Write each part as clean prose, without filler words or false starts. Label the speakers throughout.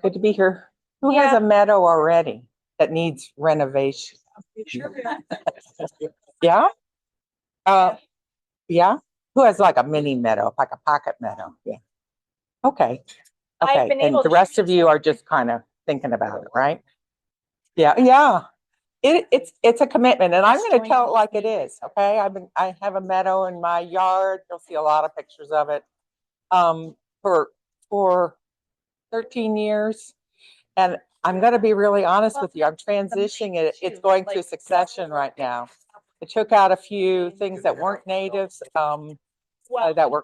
Speaker 1: Good to be here. Who has a meadow already that needs renovation? Yeah? Uh, yeah? Who has like a mini meadow, like a pocket meadow? Yeah. Okay. Okay. And the rest of you are just kind of thinking about it, right? Yeah. Yeah. It's a commitment, and I'm going to tell it like it is. Okay. I have a meadow in my yard. You'll see a lot of pictures of it. For for 13 years. And I'm going to be really honest with you. I'm transitioning it. It's going through succession right now. I took out a few things that weren't natives that were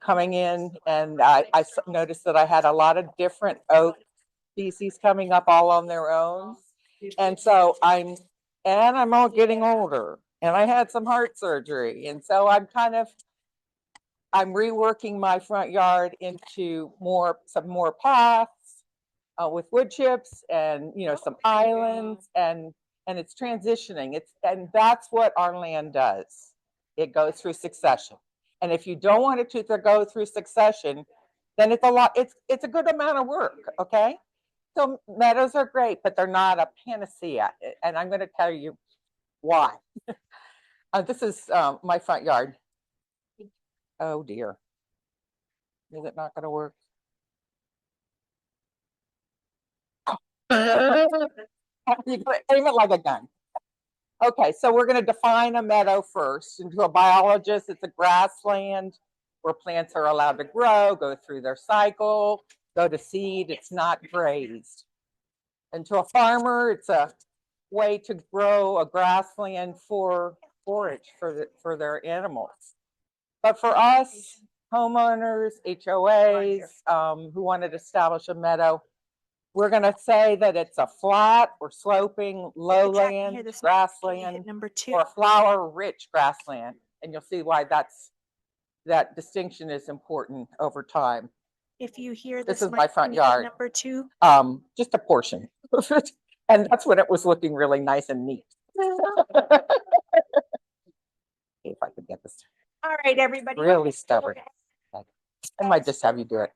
Speaker 1: coming in, and I noticed that I had a lot of different oak species coming up all on their own. And so I'm all getting older, and I had some heart surgery, and so I'm reworking my front yard into some more paths with wood chips and some islands, and it's transitioning. And that's what our land does. It goes through succession. And if you don't want it to go through succession, then it's a good amount of work. Okay. So meadows are great, but they're not a panacea. And I'm going to tell you why. This is my front yard. Oh dear. Is it not going to work? You aim it like a gun. Okay, so we're going to define a meadow first. And to a biologist, it's a grassland where plants are allowed to grow, go through their cycle, go to seed. It's not grazed. And to a farmer, it's a way to grow a grassland for forage for their animals. But for us, homeowners, HOAs, who wanted to establish a meadow, we're going to say that it's a flat or sloping lowland grassland or a flower-rich grassland. And you'll see why that distinction is important over time.
Speaker 2: If you hear
Speaker 1: this is my front yard.
Speaker 2: Number 2.
Speaker 1: Just a portion. And that's when it was looking really nice and neat. If I could get this.
Speaker 2: All right, everybody.
Speaker 1: Really stubborn. I might just have you do it.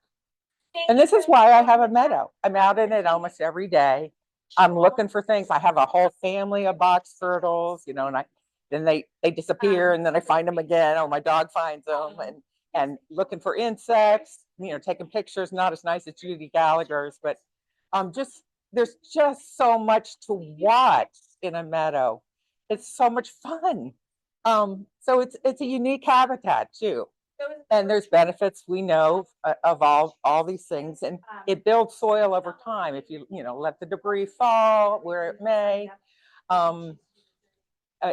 Speaker 1: And this is why I have a meadow. I'm out in it almost every day. I'm looking for things. I have a whole family of box turtles, and then they disappear, and then I find them again, or my dog finds them, and looking for insects, taking pictures. Not as nice as Judy Gallagher's, but there's just so much to watch in a meadow. It's so much fun. So it's a unique habitat too. And there's benefits we know of all these things, and it builds soil over time if you let the debris fall where it may.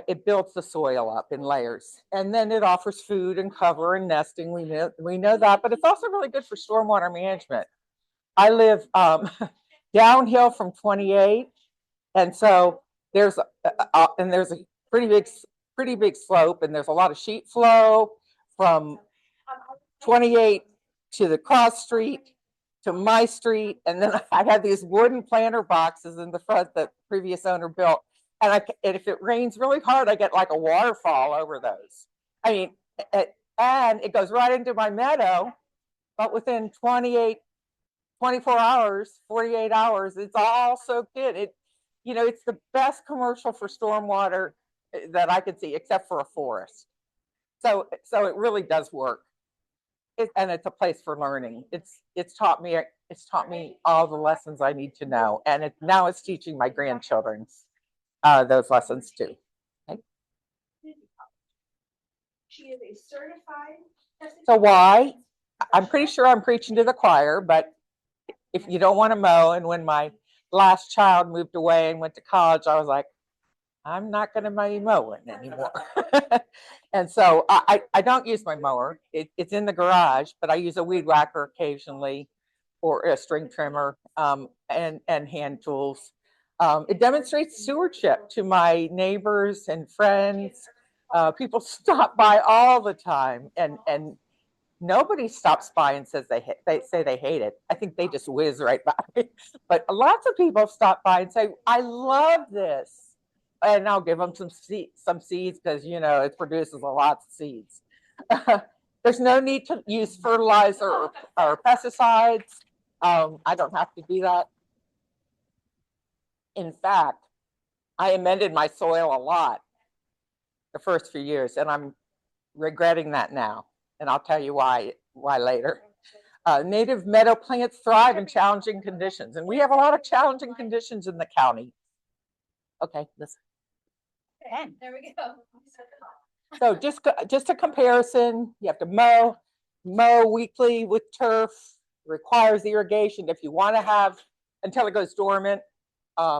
Speaker 1: It builds the soil up in layers, and then it offers food and cover and nesting. We know that, but it's also really good for stormwater management. I live downhill from 28, and so there's a pretty big slope, and there's a lot of sheet flow from 28 to the cross street to my street, and then I had these wooden planter boxes in the front that the previous owner built, and if it rains really hard, I get like a waterfall over those. I mean, and it goes right into my meadow, but within 24 hours, 48 hours, it's all soaked in. It's the best commercial for stormwater that I could see, except for a forest. So it really does work. And it's a place for learning. It's taught me all the lessons I need to know, and now it's teaching my grandchildren those lessons too. Okay.
Speaker 2: She is a certified.
Speaker 1: So why? I'm pretty sure I'm preaching to the choir, but if you don't want to mow, and when my last child moved away and went to college, I was like, I'm not going to be mowing anymore. And so I don't use my mower. It's in the garage, but I use a weed whacker occasionally, or a string trimmer, and hand tools. It demonstrates stewardship to my neighbors and friends. People stop by all the time, and nobody stops by and says they say they hate it. I think they just whiz right by. But lots of people stop by and say, I love this. And I'll give them some seeds because, it produces a lot of seeds. There's no need to use fertilizer or pesticides. I don't have to do that. In fact, I amended my soil a lot the first few years, and I'm regretting that now. And I'll tell you why later. Native meadow plants thrive in challenging conditions, and we have a lot of challenging conditions in the county. Okay, listen.
Speaker 2: There we go.
Speaker 1: So just a comparison, you have to mow weekly with turf, requires irrigation if you want to have until it goes dormant.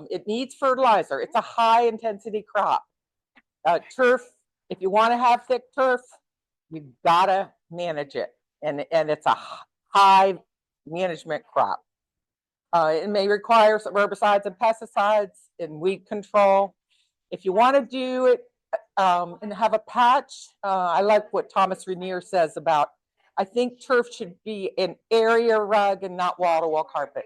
Speaker 1: It needs fertilizer. It's a high intensity crop. Turf, if you want to have thick turf, you've got to manage it. And it's a high management crop. It may require some herbicides and pesticides and weed control. If you want to do it and have a patch, I like what Thomas Rainier says about, I think turf should be an area rug and not wall-to-wall carpet.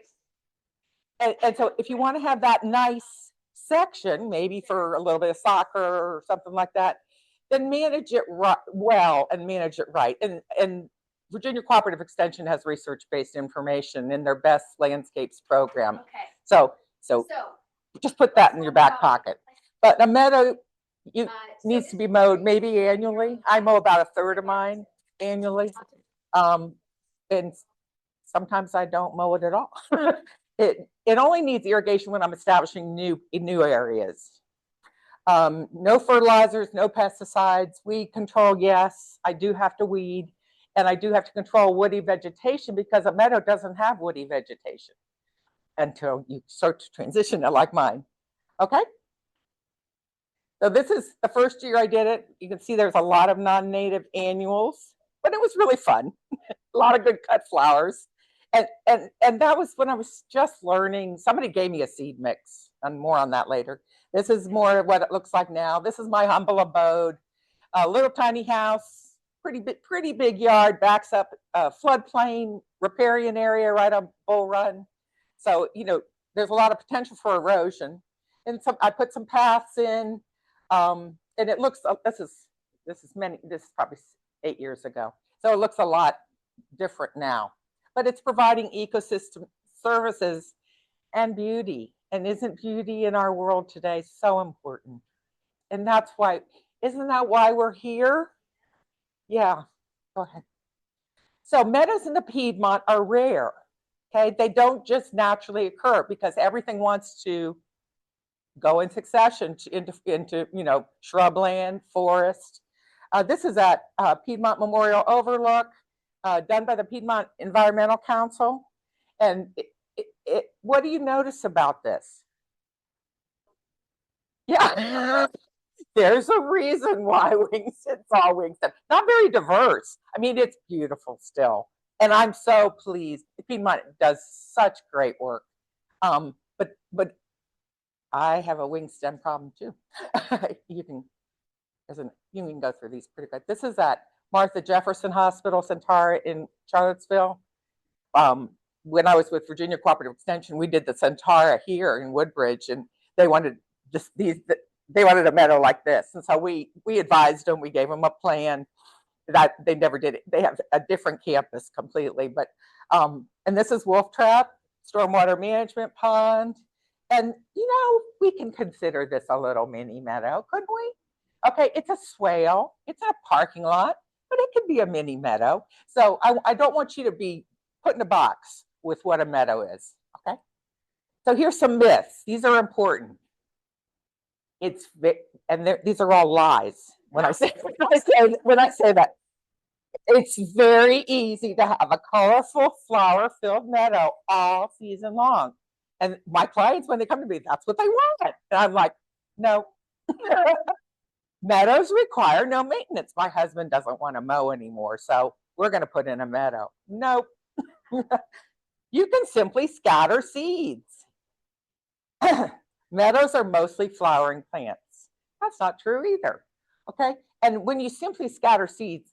Speaker 1: And so if you want to have that nice section, maybe for a little bit of soccer or something like that, then manage it well and manage it right. And Virginia Cooperative Extension has research-based information in their Best Landscapes program.
Speaker 2: Okay.
Speaker 1: So just put that in your back pocket. But a meadow needs to be mowed maybe annually. I mow about a third of mine annually. And sometimes I don't mow it at all. It only needs irrigation when I'm establishing new areas. No fertilizers, no pesticides, weed control, yes, I do have to weed, and I do have to control woody vegetation because a meadow doesn't have woody vegetation until you start to transition it like mine. Okay? So this is the first year I did it. You can see there's a lot of non-native annuals, but it was really fun. A lot of good cut flowers. And that was when I was just learning. Somebody gave me a seed mix, and more on that later. This is more of what it looks like now. This is my humble abode. A little tiny house, pretty big yard, backs up a floodplain, riparian area right on Bull Run. So, you know, there's a lot of potential for erosion. And I put some paths in, and it looks, this is probably 8 years ago. So it looks a lot different now. But it's providing ecosystem services and beauty. And isn't beauty in our world today so important? And that's why, isn't that why we're here? Yeah, go ahead. So meadows in the Piedmont are rare. Okay, they don't just naturally occur because everything wants to go in succession into you know, shrubland, forest. This is at Piedmont Memorial Overlook. Done by the Piedmont Environmental Council. And what do you notice about this? Yeah, there's a reason why it's all Wingstem. Not very diverse. I mean, it's beautiful still. And I'm so pleased. Piedmont does such great work. But I have a wingstem problem too. You can go through these pretty good. This is at Martha Jefferson Hospital, Centaur in Charlottesville. When I was with Virginia Cooperative Extension, we did the Centaur here in Woodbridge, and they wanted they wanted a meadow like this, and so we advised them. We gave them a plan that they never did it. They have a different campus completely, but and this is Wolf Trap Stormwater Management Pond, and you know, we can consider this a little mini meadow, couldn't we? Okay, it's a swale, it's a parking lot, but it could be a mini meadow. So I don't want you to be put in a box with what a meadow is, okay? So here's some myths. These are important. These are all lies when I say that. It's very easy to have a colorful flower-filled meadow all season long. And my clients, when they come to me, that's what they want. And I'm like, no. Meadows require no maintenance. My husband doesn't want to mow anymore, so we're going to put in a meadow. Nope. You can simply scatter seeds. Meadows are mostly flowering plants. That's not true either. Okay. And when you simply scatter seeds,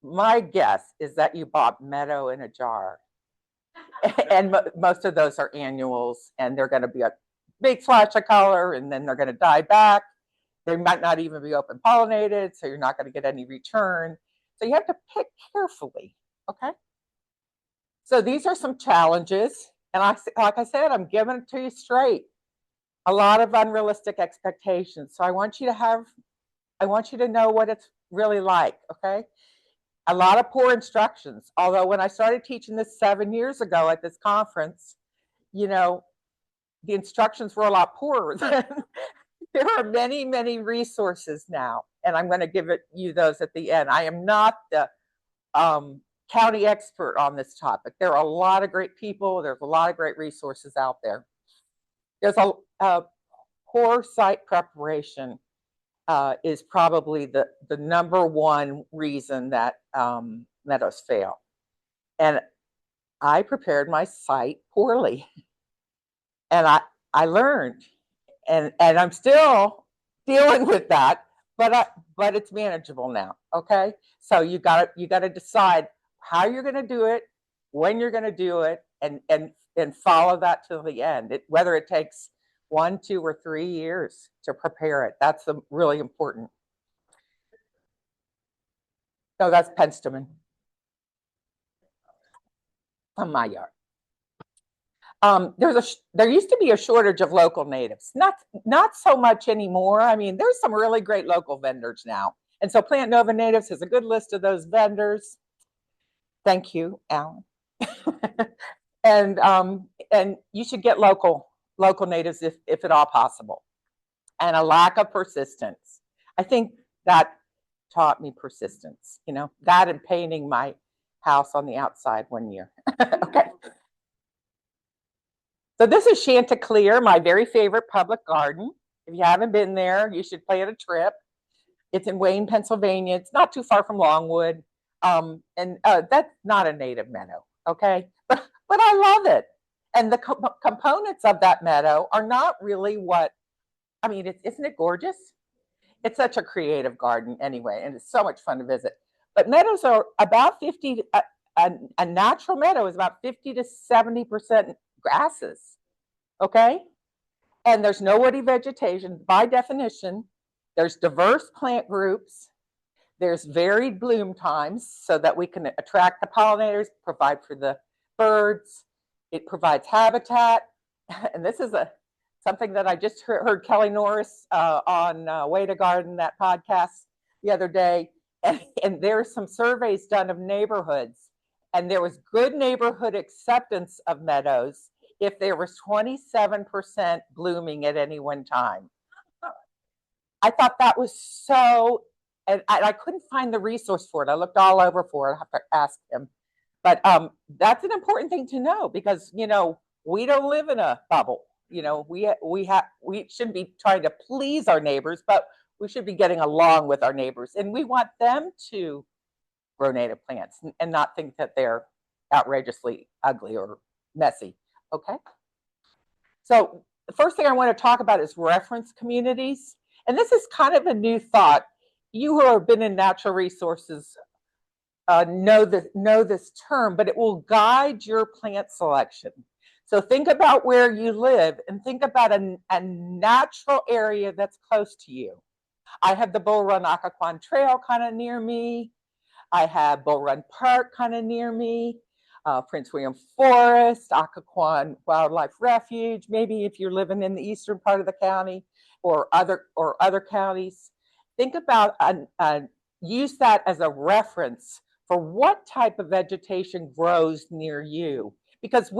Speaker 1: my guess is that you bought meadow in a jar. And most of those are annuals, and they're going to be a big flash of color, and then they're going to die back. They might not even be open pollinated, so you're not going to get any return. So you have to pick carefully, okay? So these are some challenges. And like I said, I'm giving it to you straight. A lot of unrealistic expectations. So I want you to know what it's really like, okay? A lot of poor instructions. Although when I started teaching this 7 years ago at this conference, the instructions were a lot poorer. There are many, many resources now, and I'm going to give you those at the end. I am not the county expert on this topic. There are a lot of great people. There's a lot of great resources out there. There's a poor site preparation is probably the number one reason that meadows fail. And I prepared my site poorly, and I learned, and I'm still dealing with that, but it's manageable now. Okay, so you got to decide how you're going to do it, when you're going to do it, and follow that to the end. Whether it takes 1, 2, or 3 years to prepare it. That's really important. So that's Penstemon on my yard. There used to be a shortage of local natives. Not so much anymore. I mean, there's some really great local vendors now. And so Plant Nova Natives has a good list of those vendors. Thank you, Alan. And you should get local natives if at all possible. And a lack of persistence. I think that taught me persistence, that and painting my house on the outside one year. Okay. So this is Chanticleer, my very favorite public garden. If you haven't been there, you should plan a trip. It's in Wayne, Pennsylvania. It's not too far from Longwood. And that's not a native meadow, okay? But I love it. And the components of that meadow are not really isn't it gorgeous? It's such a creative garden anyway, and it's so much fun to visit. But meadows are about 50, a natural meadow is about 50 to 70% grasses, okay? And there's no woody vegetation. By definition, there's diverse plant groups. There's varied bloom times so that we can attract the pollinators, provide for the birds. It provides habitat. And this is something that I just heard Kelly Norris on Way to Garden, that podcast, the other day. And there's some surveys done of neighborhoods. And there was good neighborhood acceptance of meadows if there was 27% blooming at any one time. I thought that was so, and I couldn't find the resource for it. I looked all over for it. I have to ask him. But that's an important thing to know because, we don't live in a bubble. We shouldn't be trying to please our neighbors, but we should be getting along with our neighbors. And we want them to grow native plants and not think that they're outrageously ugly or messy. Okay. So the first thing I want to talk about is reference communities. And this is kind of a new thought. You who have been in natural resources know this term, but it will guide your plant selection. So think about where you live and think about a natural area that's close to you. I have the Bull Run Occoquan Trail kind of near me. I have Bull Run Park kind of near me. Prince William Forest, Occoquan Wildlife Refuge. Maybe if you're living in the eastern part of the county or other counties, think about use that as a reference for what type of vegetation grows near you, because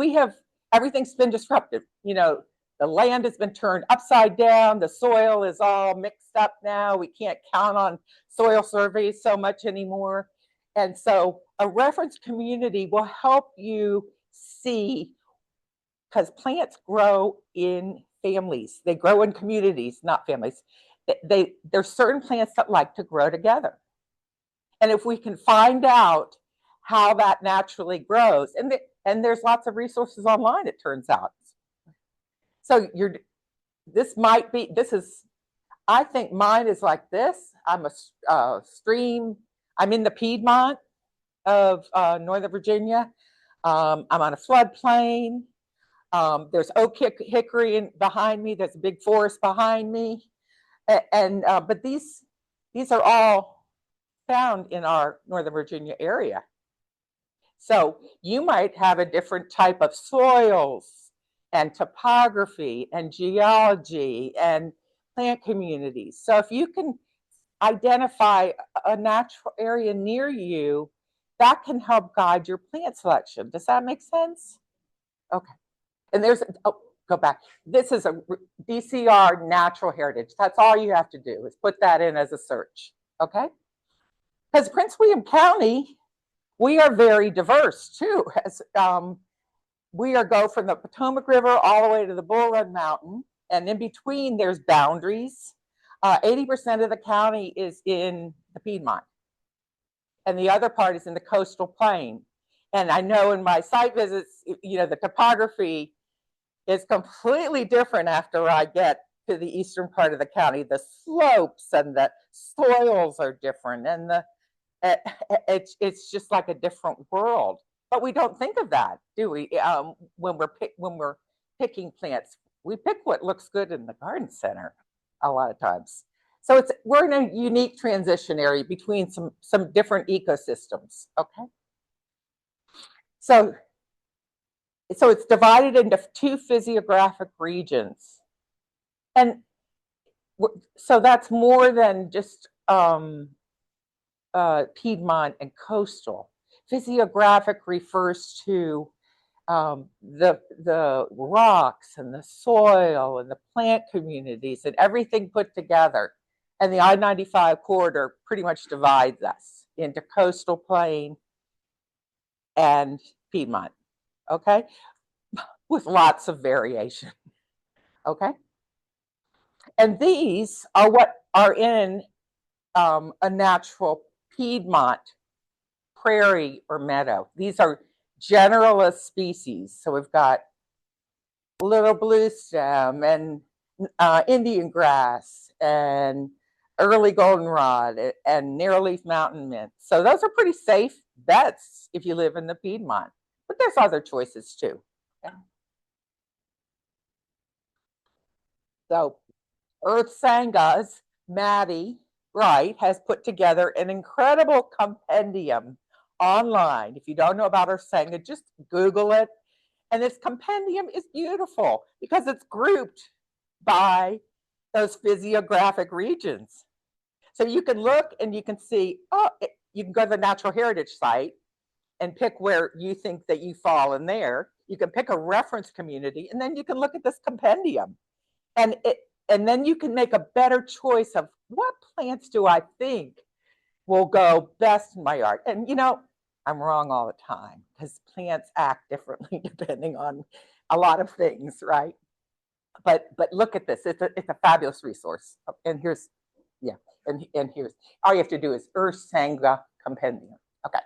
Speaker 1: everything's been disrupted. The land has been turned upside down. The soil is all mixed up now. We can't count on soil surveys so much anymore. And so a reference community will help you see, because plants grow in families. They grow in communities, not families. There's certain plants that like to grow together. And if we can find out how that naturally grows, and there's lots of resources online, it turns out. So I think mine is like this. I'm a stream. I'm in the Piedmont of Northern Virginia. I'm on a floodplain. There's oak hickory behind me. There's a big forest behind me. But these are all found in our Northern Virginia area. So you might have a different type of soils and topography and geology and plant communities. So if you can identify a natural area near you, that can help guide your plant selection. Does that make sense? Okay. And there's, oh, go back. This is a DCR natural heritage. That's all you have to do is put that in as a search. Okay. Because Prince William County, we are very diverse too. As we are go from the Potomac River all the way to the Bull Run Mountain, and in between there's boundaries. 80% of the county is in the Piedmont, and the other part is in the coastal plain. And I know in my site visits, you know, the topography is completely different after I get to the eastern part of the county. The slopes and the soils are different, and it's just like a different world. But we don't think of that, do we? When we're picking plants, we pick what looks good in the garden center a lot of times. So we're in a unique transition area between some different ecosystems. Okay. So it's divided into 2 physiographic regions, and so that's more than just Piedmont and coastal. Physiographic refers to the rocks and the soil and the plant communities and everything put together. And the I-95 corridor pretty much divides us into coastal plain and Piedmont, okay? With lots of variation, okay? And these are what are in a natural Piedmont prairie or meadow. These are generalist species. So we've got little blue stem and Indian grass and early goldenrod and narrowleaf mountain mint. So those are pretty safe bets if you live in the Piedmont, but there's other choices too. Okay. So Earth Sanga's Maddie Wright has put together an incredible compendium online. If you don't know about Earth Sanga, just Google it. And this compendium is beautiful because it's grouped by those physiographic regions. So you can look and you can see, oh, you can go to the natural heritage site and pick where you think that you fall in there. You can pick a reference community, and then you can look at this compendium. And then you can make a better choice of what plants do I think will go best in my yard. And you know, I'm wrong all the time because plants act differently depending on a lot of things, right? But look at this. It's a fabulous resource. And here's, yeah, and here's, all you have to do is Earth Sanga Compendium. Okay.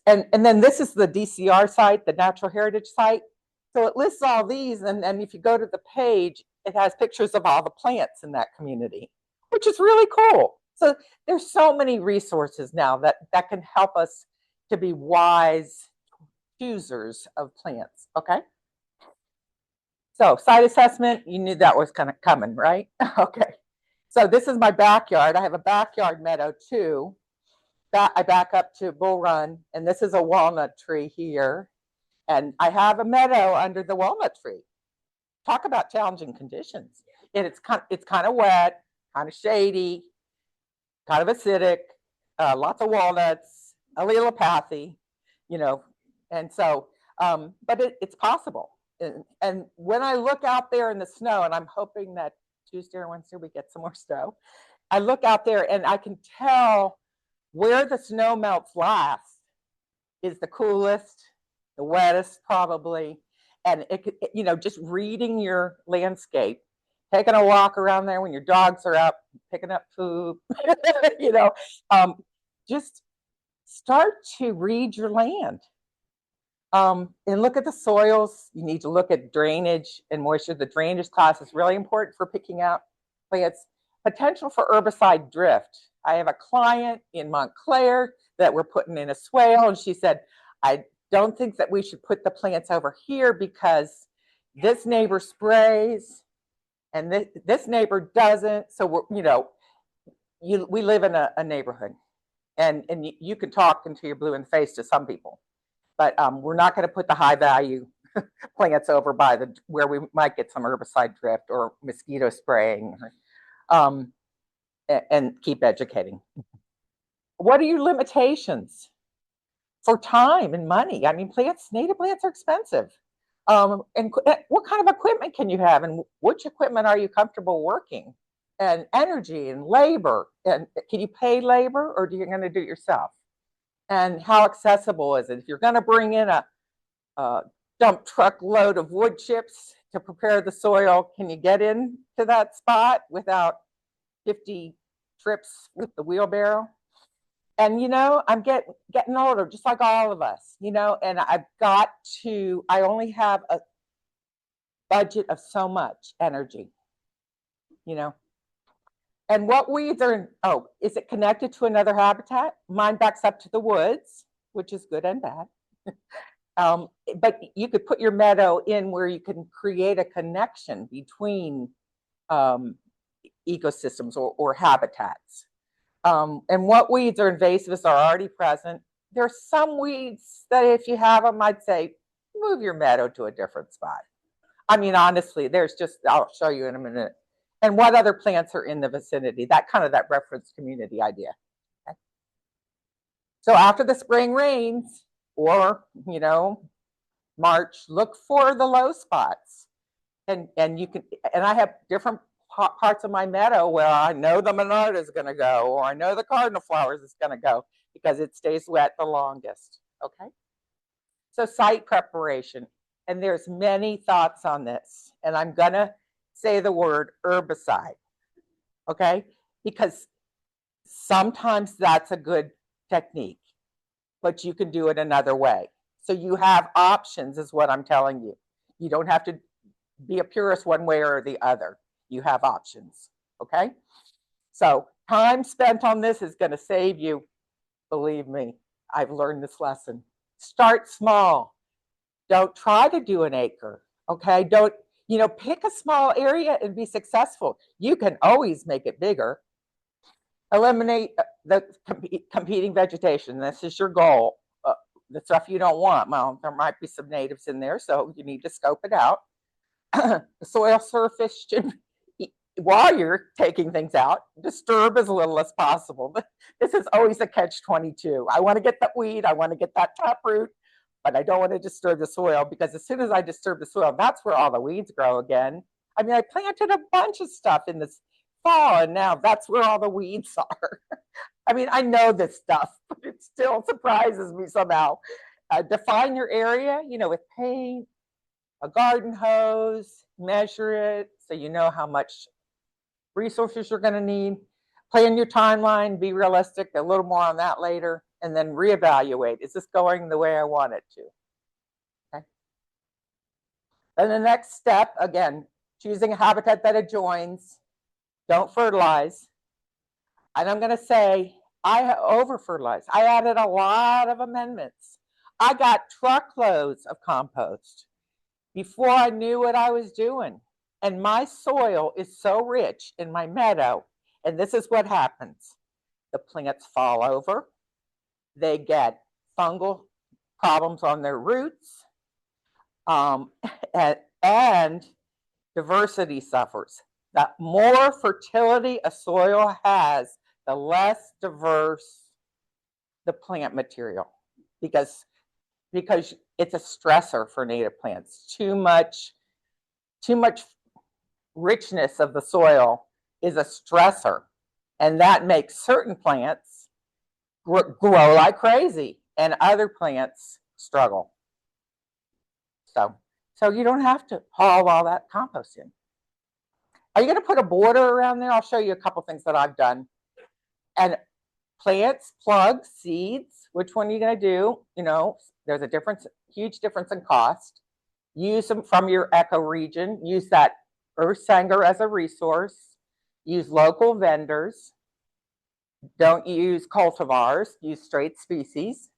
Speaker 1: And then this is the DCR site, the Natural Heritage site. So it lists all these, and if you go to the page, it has pictures of all the plants in that community, which is really cool. So there's so many resources now that can help us to be wise choosers of plants, okay? So site assessment, you knew that was kind of coming, right? Okay. So this is my backyard. I have a backyard meadow too. I back up to Bull Run, and this is a walnut tree here. And I have a meadow under the walnut tree. Talk about challenging conditions. And it's kind of wet, kind of shady, kind of acidic, lots of walnuts, allelopathy, you know. And so, but it's possible. And when I look out there in the snow, and I'm hoping that Tuesday or Wednesday we get some more snow, I look out there and I can tell where the snow melts last is the coolest, the wettest probably. And you know, just reading your landscape, taking a walk around there when your dogs are up, picking up food, you know, just start to read your land. And look at the soils. You need to look at drainage and moisture. The drainage class is really important for picking out plants. Potential for herbicide drift. I have a client in Montclair that we're putting in a swale, and she said, I don't think that we should put the plants over here because this neighbor sprays and this neighbor doesn't. So we're, you know, we live in a neighborhood, and you can talk until you're blue in the face to some people. But we're not going to put the high value plants over by where we might get some herbicide drift or mosquito spraying, and keep educating. What are your limitations for time and money? I mean, native plants are expensive. And what kind of equipment can you have, and which equipment are you comfortable working? And energy and labor, and can you pay labor, or are you going to do it yourself? And how accessible is it? If you're going to bring in a dump truck load of wood chips to prepare the soil, can you get into that spot without 50 trips with the wheelbarrow? And I'm getting older, just like all of us, and I only have a budget of so much energy, And what weeds are, is it connected to another habitat? Mine backs up to the woods, which is good and bad. But you could put your meadow in where you can create a connection between ecosystems or habitats. And what weeds are invasives are already present. There's some weeds that if you have them, I'd say move your meadow to a different spot. I mean, honestly, I'll show you in a minute. And what other plants are in the vicinity, that reference community idea. Okay. So after the spring rains, or, March, look for the low spots. And I have different parts of my meadow where I know the monarda is going to go, or I know the cardinal flowers is going to go, because it stays wet the longest. Okay. So site preparation, and there's many thoughts on this, and I'm going to say the word herbicide. Okay. Because sometimes that's a good technique, but you can do it another way. So you have options, is what I'm telling you. You don't have to be a purist one way or the other. You have options. Okay. So time spent on this is going to save you. Believe me, I've learned this lesson. Start small. Don't try to do an acre. Okay. Don't, pick a small area and be successful. You can always make it bigger. Eliminate the competing vegetation. This is your goal. The stuff you don't want. Well, there might be some natives in there, so you need to scope it out. The soil surface should, while you're taking things out, disturb as little as possible. This is always a catch-22. I want to get that weed, I want to get that taproot, but I don't want to disturb the soil, because as soon as I disturb the soil, that's where all the weeds grow again. I mean, I planted a bunch of stuff in this fall, and now that's where all the weeds are. I mean, I know this stuff, but it still surprises me somehow. Define your area, with paint, a garden hose, measure it so you know how much resources you're going to need. Plan your timeline, be realistic, a little more on that later, and then reevaluate. Is this going the way I want it to? Okay. And the next step, again, choosing a habitat that adjoins. Don't fertilize. And I'm going to say, I over-fertilized. I added a lot of amendments. I got truckloads of compost before I knew what I was doing. And my soil is so rich in my meadow. And this is what happens. The plants fall over. They get fungal problems on their roots. And diversity suffers. The more fertility a soil has, the less diverse the plant material, because it's a stressor for native plants. Too much richness of the soil is a stressor, and that makes certain plants grow like crazy and other plants struggle. So you don't have to haul all that compost in. Are you going to put a border around there? I'll show you a couple things that I've done. And plants, plugs, seeds, which one are you going to do? There's a huge difference in cost. Use them from your ecoregion. Use that earth sanger as a resource. Use local vendors. Don't use cultivars. Use straight species.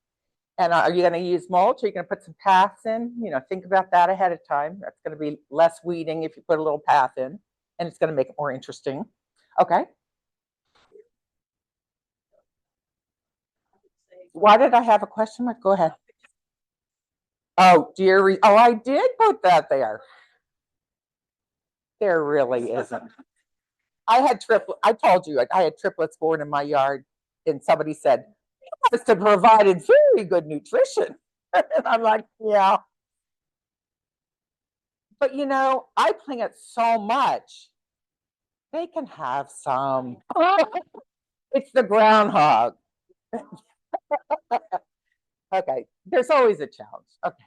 Speaker 1: And are you going to use mulch? Are you going to put some paths in? Think about that ahead of time. That's going to be less weeding if you put a little path in, and it's going to make it more interesting. Okay. Why did I have a question mark? Go ahead. Oh, dear. Oh, I did put that there. There really isn't. I told you I had triplets born in my yard, and somebody said, "You must have provided very good nutrition." And I'm like, yeah. But I plant so much, they can have some. It's the groundhog. Okay, there's always a challenge. Okay.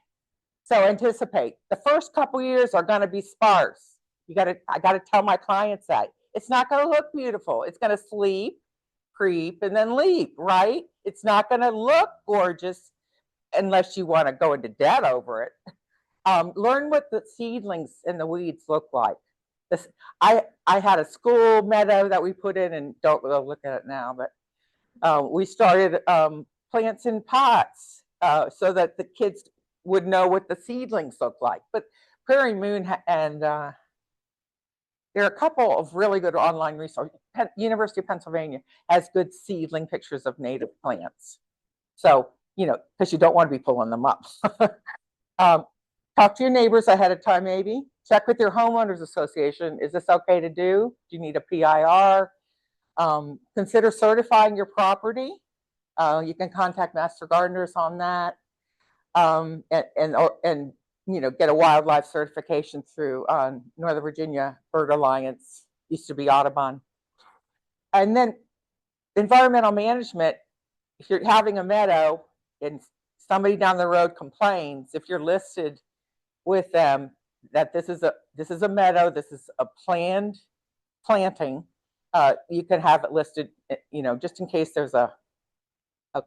Speaker 1: So anticipate the first couple years are going to be sparse. I got to tell my clients that it's not going to look beautiful. It's going to sleep, creep, and then leap, right? It's not going to look gorgeous unless you want to go into debt over it. Learn what the seedlings and the weeds look like. This, I had a school meadow that we put in, and don't look at it now, but we started plants in pots so that the kids would know what the seedlings look like. But Prairie Moon and there are a couple of really good online resources. University of Pennsylvania has good seedling pictures of native plants. So, because you don't want to be pulling them up. Talk to your neighbors ahead of time, maybe. Check with your homeowners association. Is this okay to do? Do you need a PIR? Consider certifying your property. You can contact Master Gardeners on that. And get a wildlife certification through Northern Virginia Bird Alliance, used to be Audubon. And then environmental management, if you're having a meadow and somebody down the road complains, if you're listed with them that this is a meadow, this is a planned planting, you can have it listed, just in case there's a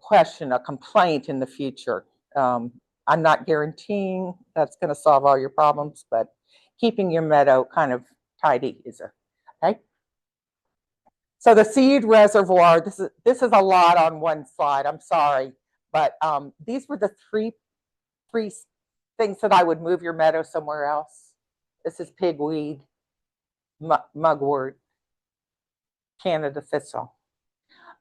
Speaker 1: question, a complaint in the future. I'm not guaranteeing that's going to solve all your problems, but keeping your meadow kind of tidy is okay. So the seed reservoir, this is a lot on one slide. I'm sorry, but these were the three things that I would move your meadow somewhere else. This is pigweed, mugwort, Canada thistle.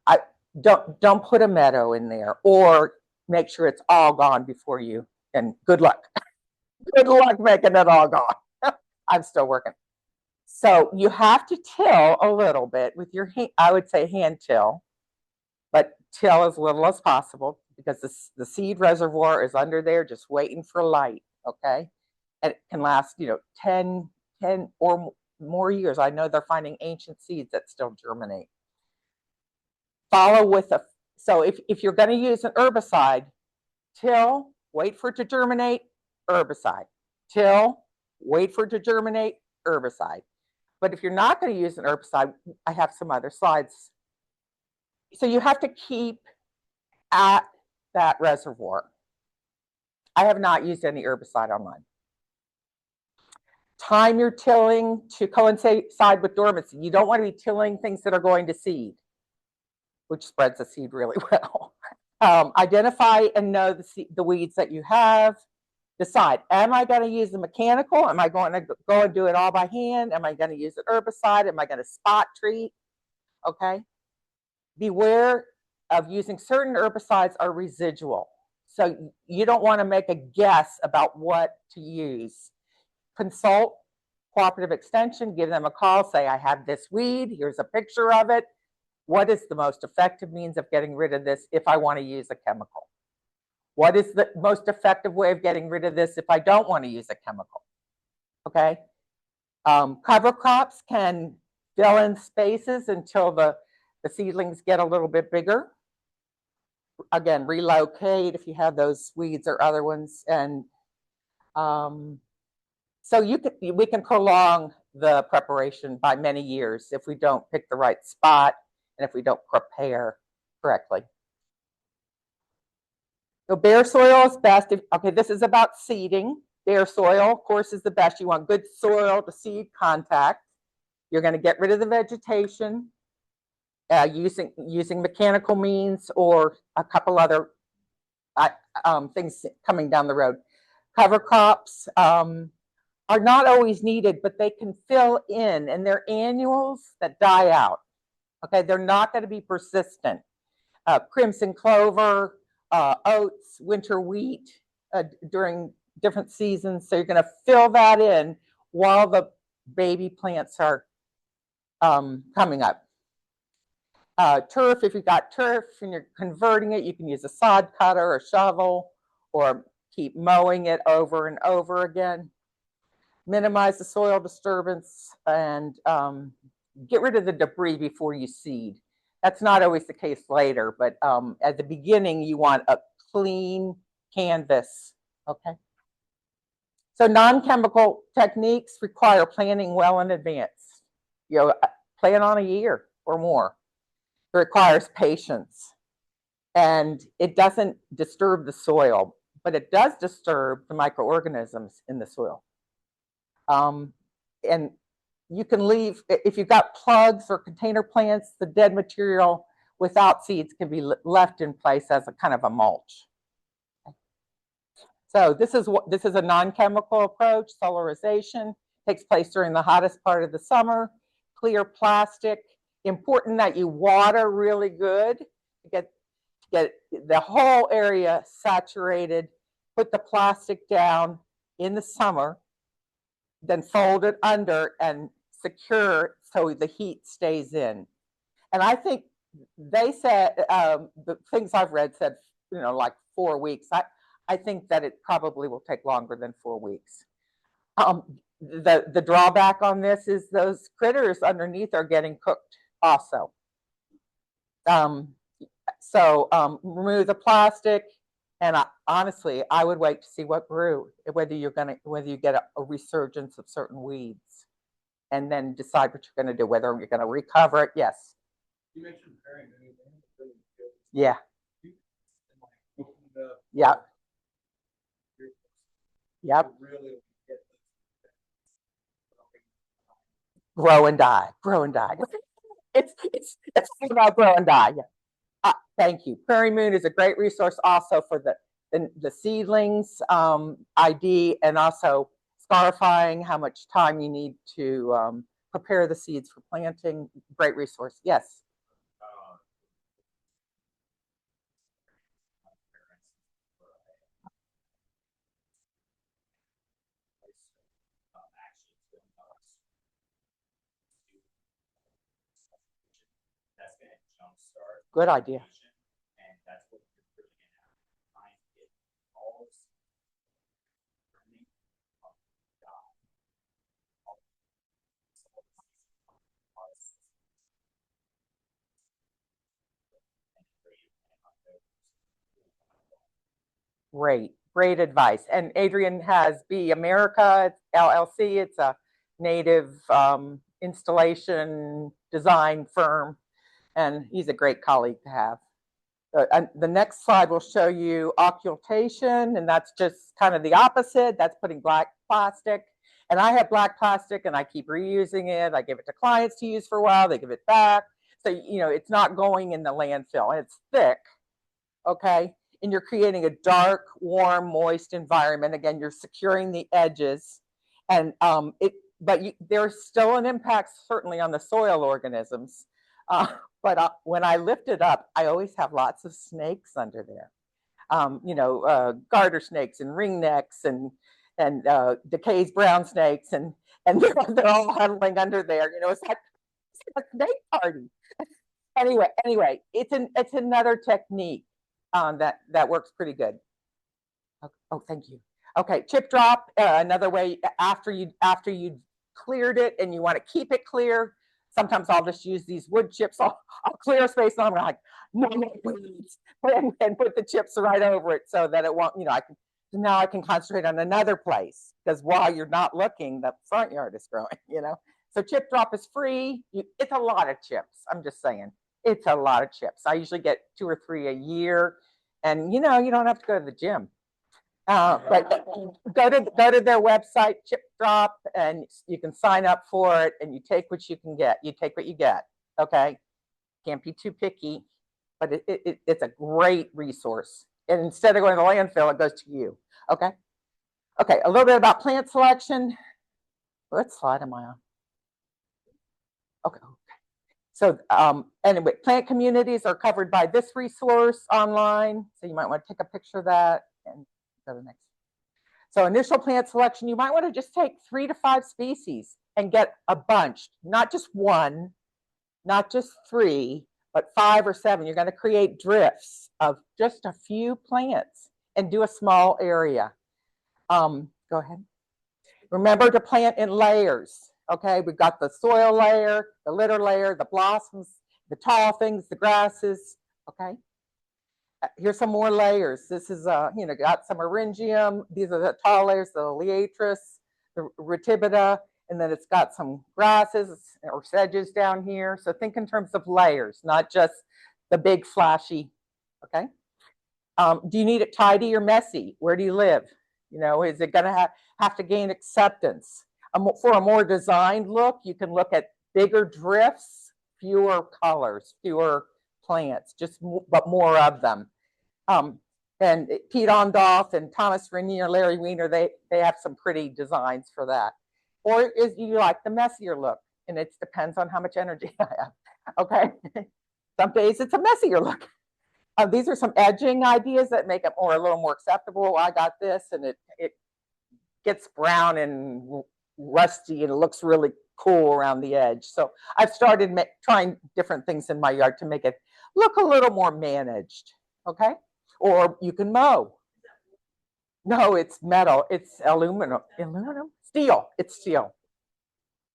Speaker 1: I don't put a meadow in there, or make sure it's all gone before you. And good luck. Good luck making it all gone. I'm still working. So you have to till a little bit with your hand. I would say hand till, but till as little as possible, because the seed reservoir is under there just waiting for light. Okay. And it can last 10 or more years. I know they're finding ancient seeds that still germinate. Follow with so if you're going to use an herbicide, till, wait for it to germinate, herbicide. Till, wait for it to germinate, herbicide. But if you're not going to use an herbicide, I have some other slides. So you have to keep at that reservoir. I have not used any herbicide on mine. Time your tilling to coincide with dormancy. You don't want to be tilling things that are going to seed, which spreads the seed really well. Identify and know the weeds that you have. Decide, am I going to use the mechanical? Am I going to go and do it all by hand? Am I going to use an herbicide? Am I going to spot treat? Okay. Beware of using certain herbicides are residual. So you don't want to make a guess about what to use. Consult Cooperative Extension, give them a call, say, I have this weed, here's a picture of it. What is the most effective means of getting rid of this if I want to use a chemical? What is the most effective way of getting rid of this if I don't want to use a chemical? Okay. Cover crops can fill in spaces until the seedlings get a little bit bigger. Again, relocate if you have those weeds or other ones. And so we can prolong the preparation by many years if we don't pick the right spot and if we don't prepare correctly. So bare soil is best. Okay, this is about seeding. Bare soil, of course, is the best. You want good soil to seed contact. You're going to get rid of the vegetation using mechanical means or a couple other things coming down the road. Cover crops are not always needed, but they can fill in, and they're annuals that die out. Okay, they're not going to be persistent. Crimson clover, oats, winter wheat, during different seasons. So you're going to fill that in while the baby plants are coming up. Turf, if you've got turf and you're converting it, you can use a sod cutter or shovel, or keep mowing it over and over again. Minimize the soil disturbance and get rid of the debris before you seed. That's not always the case later, but at the beginning, you want a clean canvas, okay? So non-chemical techniques require planning well in advance. You know, plan on a year or more. It requires patience, and it doesn't disturb the soil, but it does disturb the microorganisms in the soil. And you can leave, if you've got plugs or container plants, the dead material without seeds can be left in place as a kind of a mulch. So this is a non-chemical approach. Solarization takes place during the hottest part of the summer. Clear plastic. Important that you water really good to get the whole area saturated. Put the plastic down in the summer, then fold it under and secure so the heat stays in. And I think they said, the things I've read said, you know, like 4 weeks. I think that it probably will take longer than 4 weeks. The drawback on this is those critters underneath are getting cooked also. Remove the plastic, and honestly, I would wait to see what grew, whether you get a resurgence of certain weeds, and then decide what you're going to do, whether you're going to recover it. Yes.
Speaker 3: You mentioned pairing.
Speaker 1: Yeah. Yeah. Yep. Grow and die. Grow and die. It's about grow and die. Yeah. Thank you. Prairie Moon is a great resource also for the seedlings ID, and also scarifying how much time you need to prepare the seeds for planting. Great resource. Yes. Good idea.
Speaker 3: And that's what you're really going to have to try and get all of
Speaker 1: Great advice. And Adrian has Be America LLC. It's a native installation design firm, and he's a great colleague to have. The next slide will show you occultation, and that's just kind of the opposite. That's putting black plastic. And I have black plastic, and I keep reusing it. I give it to clients to use for a while. They give it back. So, you know, it's not going in the landfill, and it's thick, okay? And you're creating a dark, warm, moist environment. Again, you're securing the edges. And there's still an impact, certainly, on the soil organisms. But when I lift it up, I always have lots of snakes under there. You know, garter snakes and ringnecks and DeKay's brown snakes, and they're all huddling under there. You know, it's like a snake party. Anyway, it's another technique that works pretty good. Oh, thank you. Okay, chip drop. Another way, after you cleared it and you want to keep it clear. Sometimes I'll just use these wood chips. I'll clear a space, and I'm like, no, please, and put the chips right over it so that it won't, you know, now I can concentrate on another place, because while you're not looking, the front yard is growing, you know. So chip drop is free. It's a lot of chips. I'm just saying, it's a lot of chips. I usually get 2 or 3 a year, and you know, you don't have to go to the gym. But go to their website, Chip Drop, and you can sign up for it, and you take what you can get. You take what you get, okay? Can't be too picky, but it's a great resource. And instead of going to the landfill, it goes to you, okay? Okay, a little bit about plant selection. What slide am I on? Okay. So anyway, plant communities are covered by this resource online, so you might want to take a picture of that and go to the next. So initial plant selection, you might want to just take 3 to 5 species and get a bunch, not just one, not just 3, but 5 or 7. You're going to create drifts of just a few plants and do a small area. Go ahead. Remember to plant in layers. Okay, we've got the soil layer, the litter layer, the blossoms, the tall things, the grasses. Okay. Here's some more layers. This is, got some eryngium. These are the tall layers, the liatris, the retibita, and then it's got some grasses or sedges down here. So think in terms of layers, not just the big flashy, okay? Do you need it tidy or messy? Where do you live? Is it gonna have to gain acceptance? For a more designed look, you can look at bigger drifts, fewer colors, fewer plants, but more of them. And Pete Ondoff and Thomas Renier, Larry Weiner, they have some pretty designs for that. Or is you like the messier look? And it depends on how much energy I have. Okay. Some days it's a messier look. These are some edging ideas that make it a little more acceptable. I got this, and it gets brown and rusty, and it looks really cool around the edge. So I've started trying different things in my yard to make it look a little more managed. Okay. Or you can mow. No, it's metal. It's aluminum. Steel. It's steel.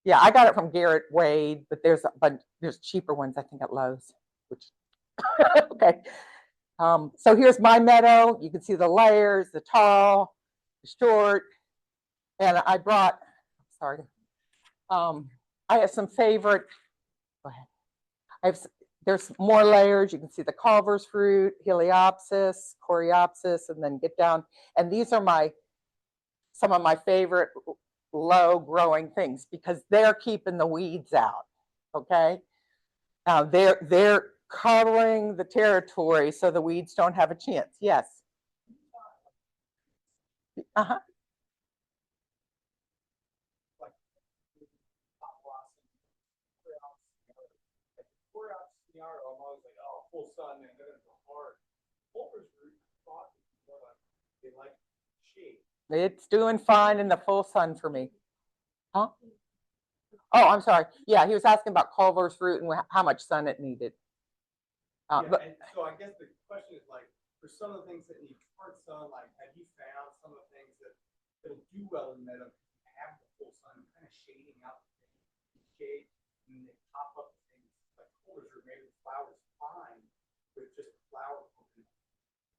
Speaker 1: Yeah, I got it from Garrett Wade, but there's cheaper ones, I think, at Lowe's. Okay. So here's my meadow. You can see the layers, the tall, the short, and I brought. Sorry. I have some favorite. Go ahead. There's more layers. You can see the Culver's fruit, Heliopsis, Coreopsis, and then get down. And these are some of my favorite low growing things because they're keeping the weeds out. Okay. They're covering the territory so the weeds don't have a chance. Yes. Uh-huh.
Speaker 3: I'm always like, oh, full sun, and then it's hard. Culver's fruit, they like shade.
Speaker 1: It's doing fine in the full sun for me. Huh? Oh, I'm sorry. Yeah, he was asking about Culver's fruit and how much sun it needed.
Speaker 3: And so I guess the question is like, for some of the things that need hard sun, like, have you found some of the things that'll do well in meadow have the full sun, kind of shading out the shade, and they pop up things like Culver's fruit, maybe the flowers fine with just flower.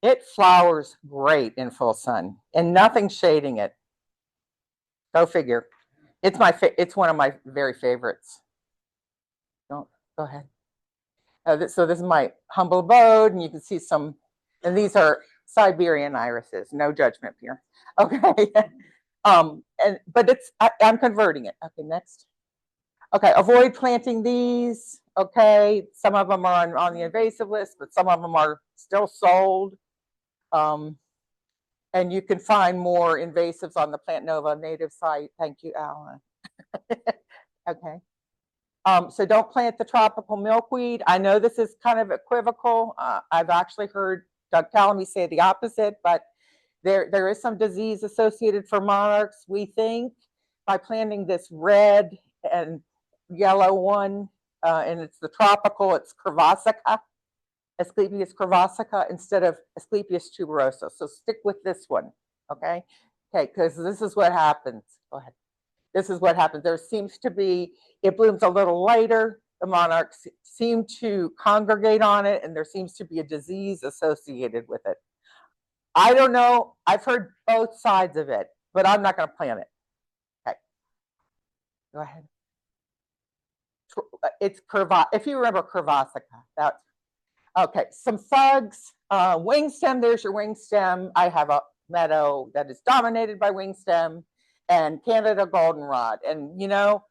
Speaker 1: It flowers great in full sun and nothing shading it. Go figure. It's one of my very favorites. Go ahead. So this is my humble abode, and you can see some, and these are Siberian irises. No judgment here. Okay. But I'm converting it. Okay, next. Okay, avoid planting these. Okay, some of them are on the invasive list, but some of them are still sold. And you can find more invasives on the Plant Nova native site. Thank you, Alan. Okay. So don't plant the tropical milkweed. I know this is kind of equivocal. I've actually heard Doug Calamy say the opposite, but there is some disease associated for monarchs, we think, by planting this red and yellow one, and it's the tropical, it's Curvassica, Asclepias curvassica instead of Asclepias tuberosa. So stick with this one, okay? Okay, because this is what happens. Go ahead. This is what happens. There seems to be, it blooms a little later. The monarchs seem to congregate on it, and there seems to be a disease associated with it. I don't know. I've heard both sides of it, but I'm not going to plant it. Okay. Go ahead. It's if you remember Curvassica, that's okay. Some thugs, wing stem. There's your wing stem. I have a meadow that is dominated by wing stem and Canada goldenrod. And you know,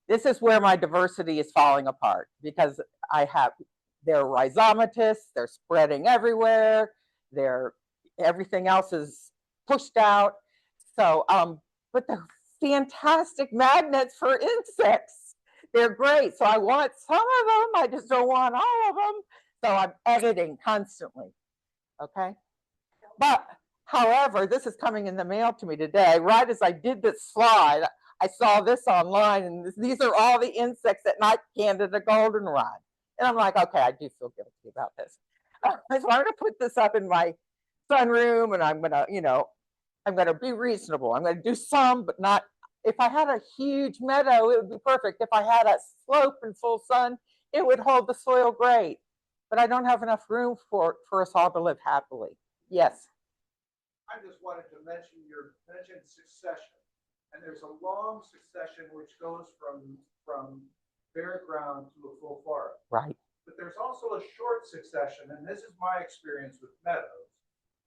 Speaker 1: this is where my diversity is falling apart because they're rhizomatous. They're spreading everywhere. Everything else is pushed out. So, but they're fantastic magnets for insects. They're great. So I want some of them. I just don't want all of them. So I'm editing constantly. Okay. But However, this is coming in the mail to me today. Right as I did this slide, I saw this online, and these are all the insects that might Candida goldenrod. And I'm like, okay, I do feel guilty about this. So I'm going to put this up in my sunroom, and I'm going to, I'm going to be reasonable. I'm going to do some, but not. If I had a huge meadow, it would be perfect. If I had a slope in full sun, it would hold the soil great. But I don't have enough room for us all to live happily. Yes.
Speaker 4: I just wanted to mention succession, and there's a long succession which goes from bare ground to a full forest.
Speaker 1: Right.
Speaker 4: But there's also a short succession, and this is my experience with meadows,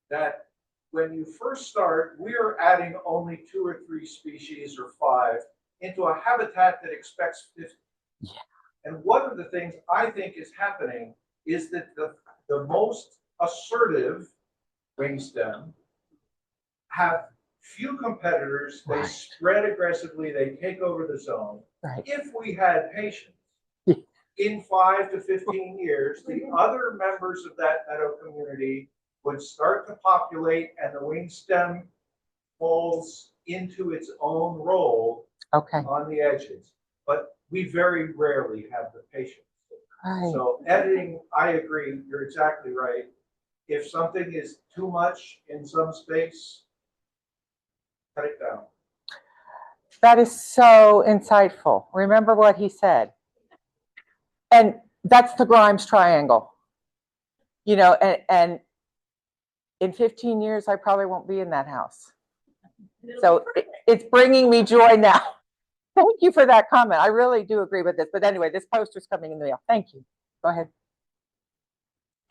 Speaker 4: that when you first start, we are adding only 2 or 3 species or 5 into a habitat that expects 50.
Speaker 1: Yeah.
Speaker 4: And one of the things I think is happening is that the most assertive wingstem have few competitors, they spread aggressively, they take over the zone.
Speaker 1: Right.
Speaker 4: If we had patience, in 5 to 15 years, the other members of that meadow community would start to populate, and the wingstem falls into its own role on the edges. But we very rarely have the patience.
Speaker 1: Right.
Speaker 4: So editing, I agree, you're exactly right. If something is too much in some space, cut it down.
Speaker 1: That is so insightful. Remember what he said. And that's the Grimes triangle. And in 15 years, I probably won't be in that house. So it's bringing me joy now. Thank you for that comment. I really do agree with this. But anyway, this poster's coming in the mail. Thank you. Go ahead.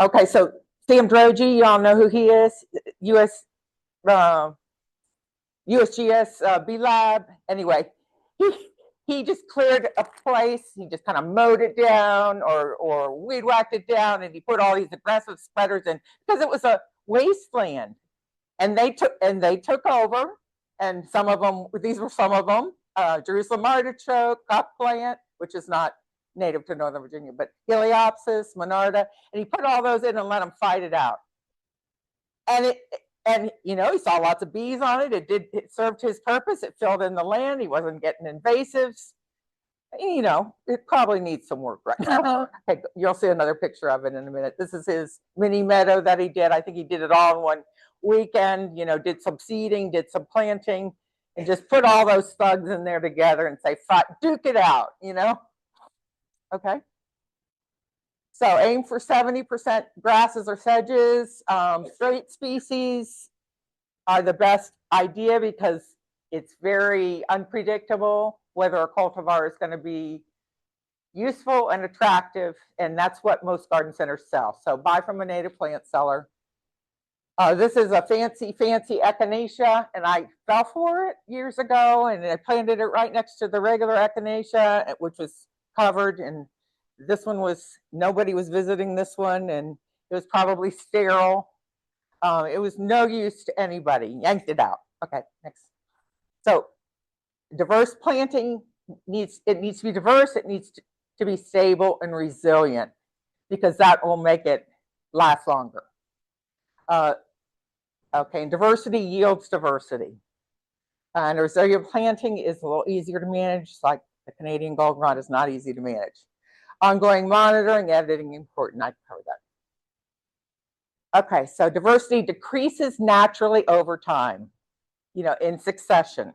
Speaker 1: Okay, so Sam Droege, y'all know who he is. USGS B Lab. Anyway, he just cleared a place. He just kind of mowed it down or weed whacked it down, and he put all these aggressive spreaders in because it was a wasteland. And they took over, and some of them, these were some of them, Jerusalem artichoke, cup plant, which is not native to Northern Virginia, but Heliopsis, Monarda, and he put all those in and let them fight it out. And he saw lots of bees on it. It served his purpose. It filled in the land. He wasn't getting invasives. It probably needs some work right now. Okay, you'll see another picture of it in a minute. This is his mini meadow that he did. I think he did it all in one weekend, did some seeding, did some planting, and just put all those thugs in there together and say, duke it out, Okay. So aim for 70% grasses or sedges. Straight species are the best idea because it's very unpredictable whether a cultivar is going to be useful and attractive, and that's what most garden centers sell. So buy from a native plant seller. This is a fancy echinacea, and I fell for it years ago, and I planted it right next to the regular echinacea, which was covered, and this one nobody was visiting this one, and it was probably sterile. It was no use to anybody. Yanked it out. Okay, next. So diverse planting needs to be diverse. It needs to be stable and resilient because that will make it last longer. Okay, and diversity yields diversity. And resilient planting is a little easier to manage. Like the Canadian goldenrod is not easy to manage. Ongoing monitoring, editing important. I covered that. Okay, so diversity decreases naturally over time, in succession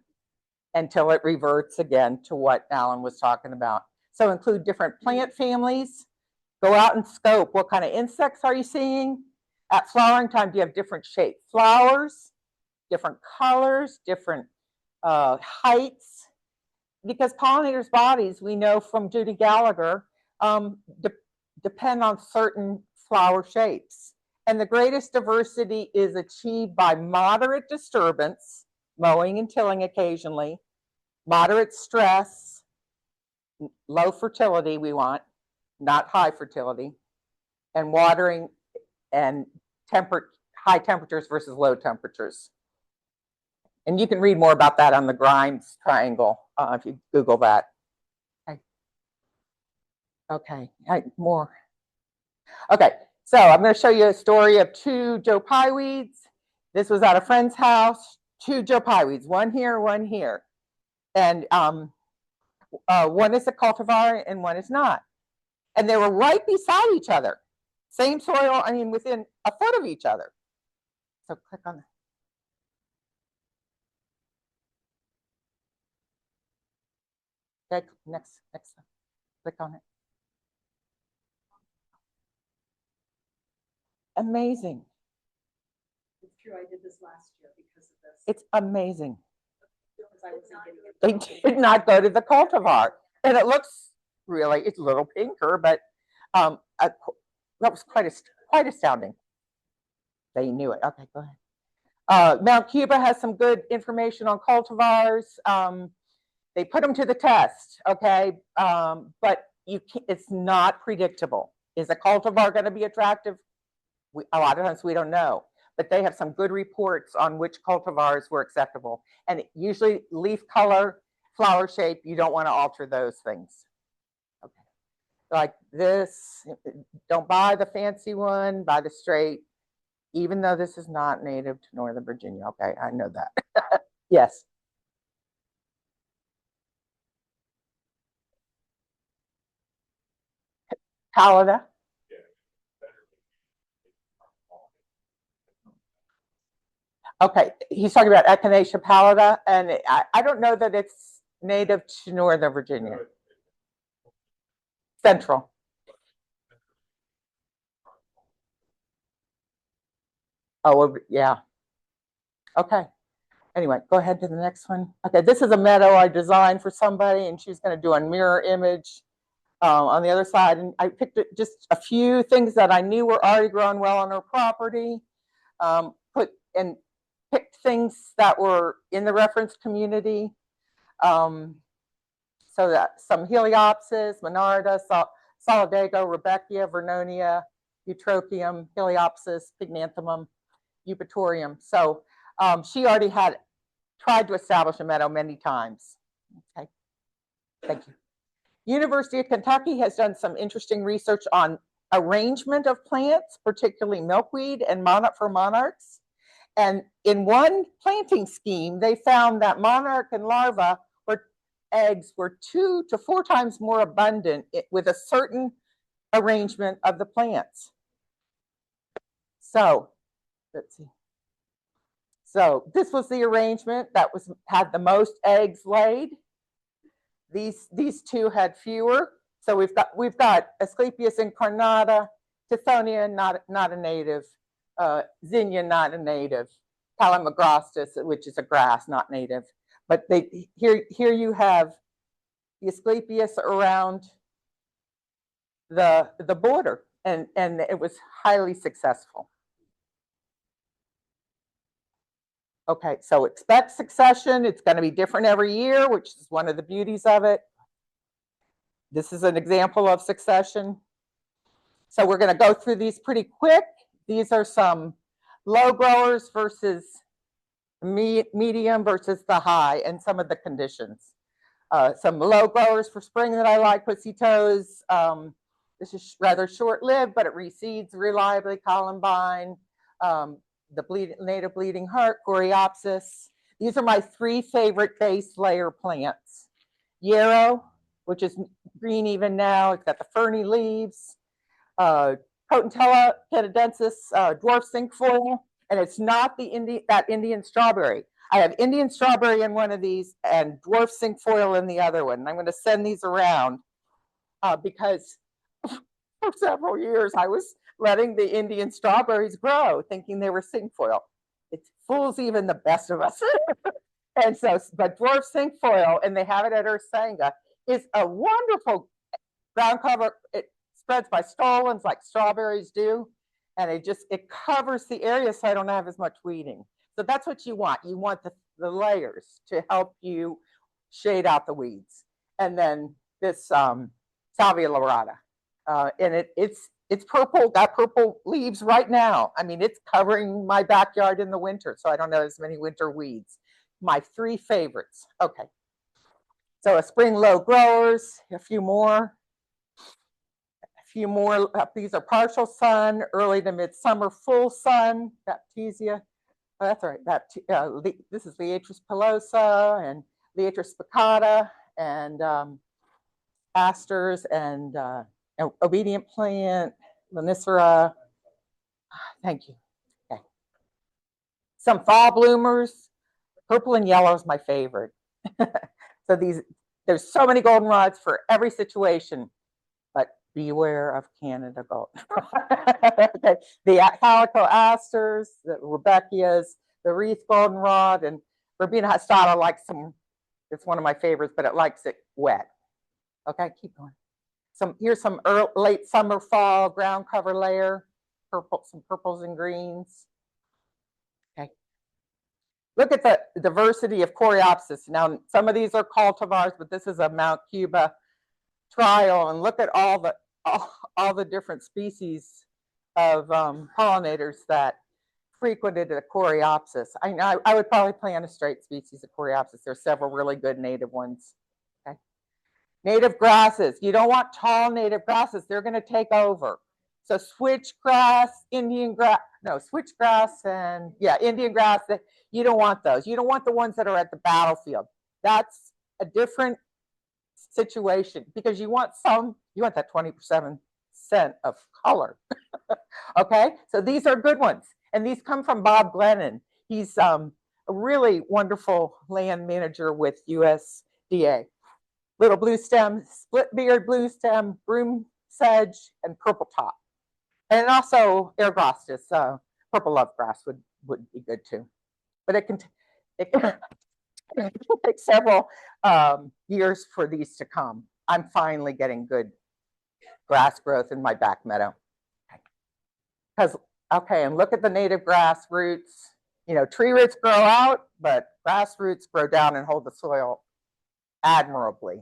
Speaker 1: until it reverts again to what Alan was talking about. So include different plant families. Go out and scope. What kind of insects are you seeing? At flowering time, do you have different shaped flowers, different colors, different heights? Because pollinators' bodies, we know from Judy Gallagher, depend on certain flower shapes. And the greatest diversity is achieved by moderate disturbance, mowing and tilling occasionally, moderate stress, low fertility we want, not high fertility, and watering and high temperatures versus low temperatures. And you can read more about that on the Grimes triangle if you Google that. Okay, more. Okay, so I'm going to show you a story of 2 Joe Pye weeds. This was at a friend's house, 2 Joe Pye weeds, one here, one here. And one is a cultivar and one is not. And they were right beside each other. Same soil, I mean, within a foot of each other. So click on that. Okay, next, click on it. Amazing.
Speaker 2: It's true, I did this last year because of this.
Speaker 1: It's amazing.
Speaker 2: Because I wasn't getting it.
Speaker 1: They did not go to the cultivar. And it looks really, it's a little pinker, but that was quite astounding. They knew it. Okay, go ahead. Mount Cuba has some good information on cultivars. They put them to the test, okay? But it's not predictable. Is a cultivar going to be attractive? A lot of times we don't know. But they have some good reports on which cultivars were acceptable. And usually leaf color, flower shape, you don't want to alter those things. Okay. Like this, don't buy the fancy one, buy the straight, even though this is not native to Northern Virginia. Okay, I know that. Yes. Pallida. Okay, he's talking about Echinacea pallida, and I don't know that it's native to Northern Virginia. Central. Oh, yeah. Okay. Anyway, go ahead to the next one. Okay, this is a meadow I designed for somebody, and she's going to do a mirror image on the other side. And I picked just a few things that I knew were already growing well on her property. Picked things that were in the reference community. So that some Heliopsis, Monarda, Solidago, Rebecca, Vernonia, Eutropium, Heliopsis, Pygnanthemum, Eupatorium. So she already had tried to establish a meadow many times. Okay, thank you. University of Kentucky has done some interesting research on arrangement of plants, particularly milkweed and for monarchs. And in one planting scheme, they found that monarch and larva eggs were 2 to 4 times more abundant with a certain arrangement of the plants. So, let's see. So this was the arrangement that had the most eggs laid. These 2 had fewer. So we've got Asclepias incarnata, Tithonia, not a native, Zinnia, not a native, Calamagrostis, which is a grass, not native. But here you have the Asclepias around the border, and it was highly successful. Okay, so expect succession. It's going to be different every year, which is one of the beauties of it. This is an example of succession. So we're going to go through these pretty quick. These are some low growers versus medium versus the high, and some of the conditions. Some low growers for spring that I like, Pussy Toes. This is rather short-lived, but it reseeds reliably. Columbine, the native bleeding heart, Coreopsis. These are my 3 favorite base layer plants. Yarrow, which is green even now. It's got the ferny leaves. Potentilla canadensis, dwarf cinquefoil, and it's not that Indian strawberry. I have Indian strawberry in one of these and dwarf cinquefoil in the other one. And I'm going to send these around because for several years I was letting the Indian strawberries grow, thinking they were cinquefoil. It fools even the best of us. And so, but dwarf cinquefoil, and they have it at Ursanga, is a wonderful ground cover. It spreads by stolons like strawberries do, and it covers the area so I don't have as much weeding. So that's what you want. You want the layers to help you shade out the weeds. And then this Salvia lorata, and it's purple, got purple leaves right now. I mean, it's covering my backyard in the winter, so I don't have as many winter weeds. My 3 favorites. Okay. So a spring low growers, a few more. These are partial sun, early to midsummer full sun, Baptisia. Oh, that's right. This is Liatris pilosa and Liatris spicata and asters and obedient plant, Lonicera. Thank you. Okay. Some fall bloomers. Purple and yellow is my favorite. So there's so many goldenrods for every situation, but beware of Canada gold. Okay. The calico asters, the Rebecchias, the wreath goldenrod, and Verbena hastata likes it's one of my favorites, but it likes it wet. Okay, keep going. Here's some late summer, fall ground cover layer, some purples and greens. Okay. Look at the diversity of Coreopsis. Now, some of these are cultivars, but this is a Mount Cuba trial, and look at all the different species of pollinators that frequented the Coreopsis. I would probably plant a straight species of Coreopsis. There's several really good native ones. Okay. Native grasses. You don't want tall native grasses. They're going to take over. So switchgrass, Indian grass, no, switchgrass and Indian grass. You don't want those. You don't want the ones that are at the battlefield. That's a different situation because you want that 27% of color. Okay, so these are good ones. And these come from Bob Glennon. He's a really wonderful land manager with USDA. Little blue stem, split beard blue stem, broom sedge, and purple top. And also Ergostis, purple love grass would be good too. But it can take several years for these to come. I'm finally getting good grass growth in my back meadow. And look at the native grass roots. You know, tree roots grow out, but grass roots grow down and hold the soil admirably.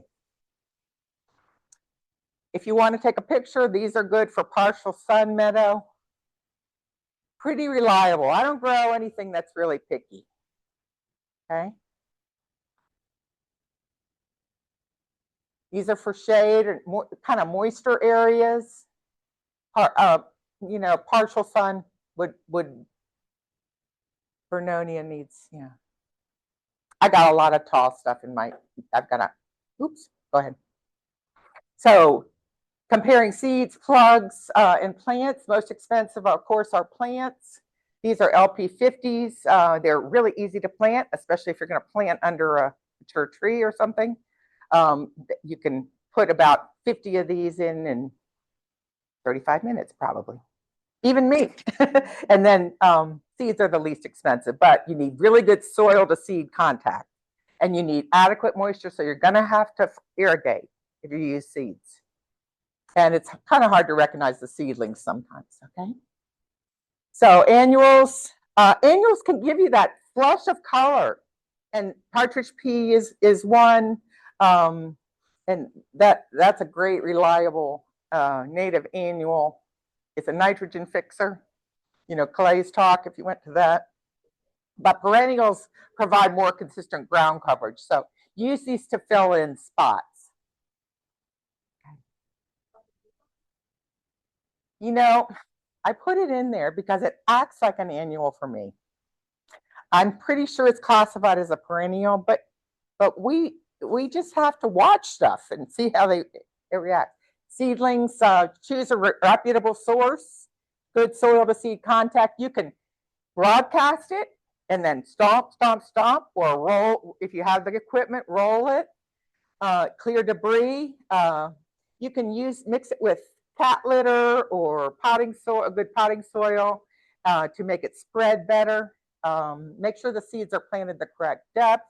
Speaker 1: If you want to take a picture, these are good for partial sun meadow. Pretty reliable. I don't grow anything that's really picky. Okay. These are for shade and kind of moisture areas. You know, partial sun would Vernonia needs, yeah. I got a lot of tall stuff in oops, go ahead. So comparing seeds, plugs, and plants, most expensive, of course, are plants. These are LP50s. They're really easy to plant, especially if you're going to plant under a mature tree or something. You can put about 50 of these in 35 minutes, probably. Even me. And then seeds are the least expensive, but you need really good soil to seed contact. And you need adequate moisture, so you're going to have to irrigate if you use seeds. And it's kind of hard to recognize the seedlings sometimes, okay? So annuals can give you that flush of color. And partridge pea is one. And that's a great, reliable native annual. It's a nitrogen fixer. You know, Clay's talk, if you went to that. But perennials provide more consistent ground coverage. So use these to fill in spots. You know, I put it in there because it acts like an annual for me. I'm pretty sure it's classified as a perennial, but we just have to watch stuff and see how they react. Seedlings, choose a reputable source, good soil to seed contact. You can broadcast it and then stomp, or roll. If you have the equipment, roll it. Clear debris. You can mix it with cat litter or potting soil, a good potting soil to make it spread better. Make sure the seeds are planted the correct depth.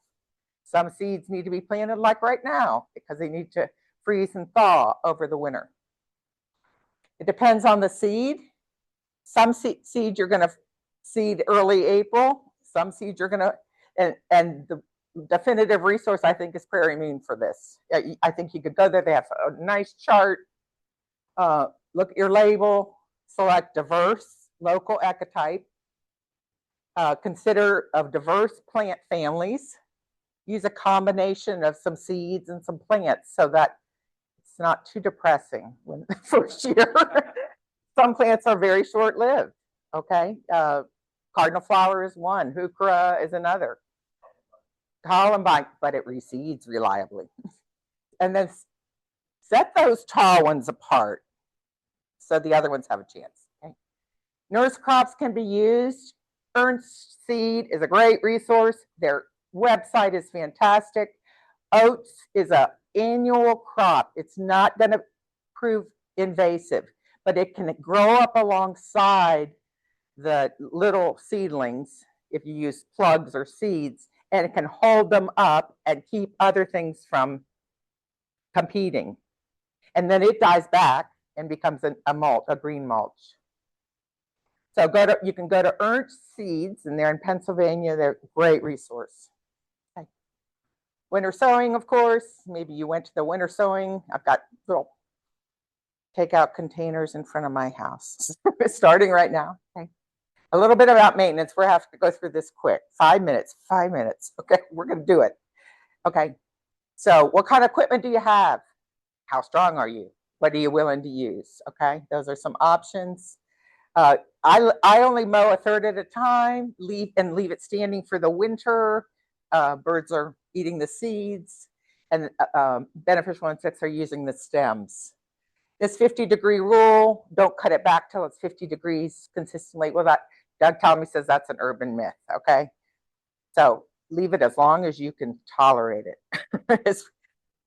Speaker 1: Some seeds need to be planted like right now because they need to freeze and thaw over the winter. It depends on the seed. Some seeds you're going to seed early April. Some seeds you're going to, and the definitive resource I think is Prairie Moon for this. I think you could go there. They have a nice chart. Look at your label, select diverse local ecotype. Consider of diverse plant families. Use a combination of some seeds and some plants so that it's not too depressing when the first year. Some plants are very short-lived, okay? Cardinal flower is one. Heuchera is another. Columbine, but it reseeds reliably. And then set those tall ones apart so the other ones have a chance. Okay? Nurse crops can be used. Ernst Seed is a great resource. Their website is fantastic. Oats is an annual crop. It's not going to prove invasive, but it can grow up alongside the little seedlings if you use plugs or seeds, and it can hold them up and keep other things from competing. And then it dies back and becomes a mulch, a green mulch. So you can go to Ernst Seeds, and they're in Pennsylvania. They're a great resource. Okay. Winter sowing, of course. Maybe you went to the winter sowing. I've got little takeout containers in front of my house. Starting right now. Okay. A little bit about maintenance. We're having to go through this quick. 5 minutes. Okay, we're going to do it. Okay. So what kind of equipment do you have? How strong are you? What are you willing to use? Okay, those are some options. I only mow a third at a time, leave it standing for the winter. Birds are eating the seeds, and beneficial insects are using the stems. This 50-degree rule, don't cut it back till it's 50 degrees consistently. Well, Doug Talmy says that's an urban myth, okay? So leave it as long as you can tolerate it.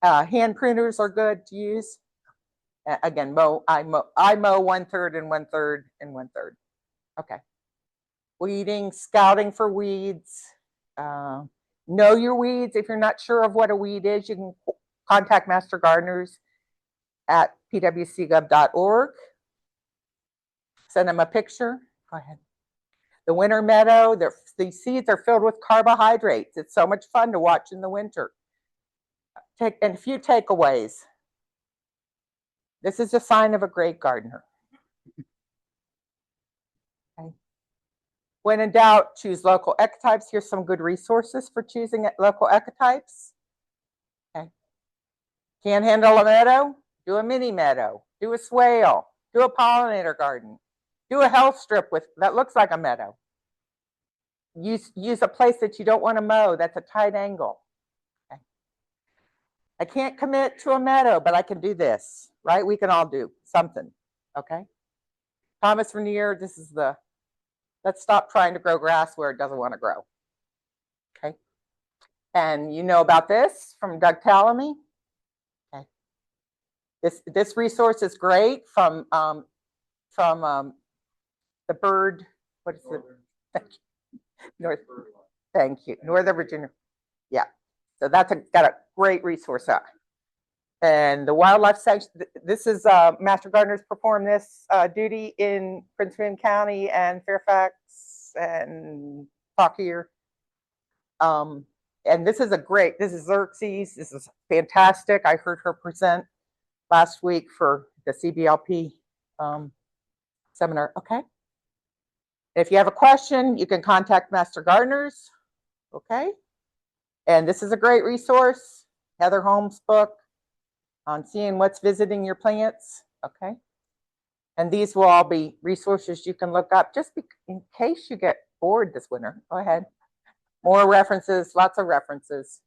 Speaker 1: Hand pruners are good to use. Again, I mow 1/3 and 1/3 and 1/3. Okay. Weeding, scouting for weeds. Know your weeds. If you're not sure of what a weed is, you can contact Master Gardeners at pwcgov.org. Send them a picture. Go ahead. The winter meadow, these seeds are filled with carbohydrates. It's so much fun to watch in the winter. And a few takeaways. This is a sign of a great gardener. Okay. When in doubt, choose local ecotypes. Here's some good resources for choosing local ecotypes. Okay. Can't handle a meadow? Do a mini meadow. Do a swale. Do a pollinator garden. Do a health strip that looks like a meadow. Use a place that you don't want to mow. That's a tight angle. Okay. I can't commit to a meadow, but I can do this, right? We can all do something, okay? Thomas Rainier, this is let's stop trying to grow grass where it doesn't want to grow, okay? And you know about this from Doug Talmy. Okay. This resource is great from the bird, what is it? Thank you, Northern Virginia. Yeah, so that's got a great resource out. And the wildlife section, this is Master Gardeners perform this duty in Prince William County and Fairfax and Fauquier. And this is Xerxes. This is fantastic. I heard her present last week for the CBLP seminar. Okay. If you have a question, you can contact Master Gardeners. Okay. And this is a great resource, Heather Holmes' book on seeing what's visiting your plants. Okay. And these will all be resources you can look up just in case you get bored this winter. Go ahead. More references, lots of references.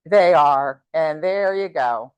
Speaker 1: They are. And there you go.